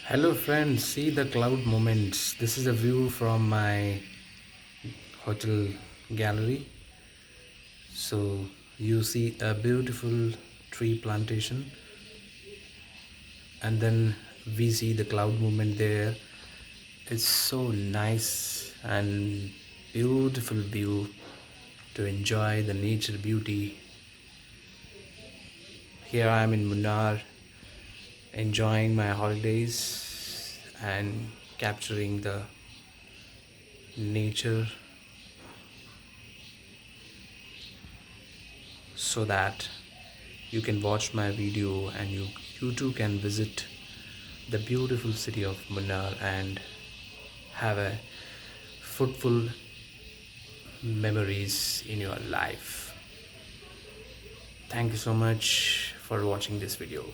Hello friends, see the cloud moments. This is a view from my hotel gallery. So you see a beautiful tree plantation, and then we see the cloud movement there. It's so nice and beautiful view to enjoy the nature beauty. Here I am in Munnar enjoying my holidays and capturing the nature so that you can watch my video and you too can visit the beautiful city of Munnar and have a fruitful memories in your life. Thank you so much for watching this video.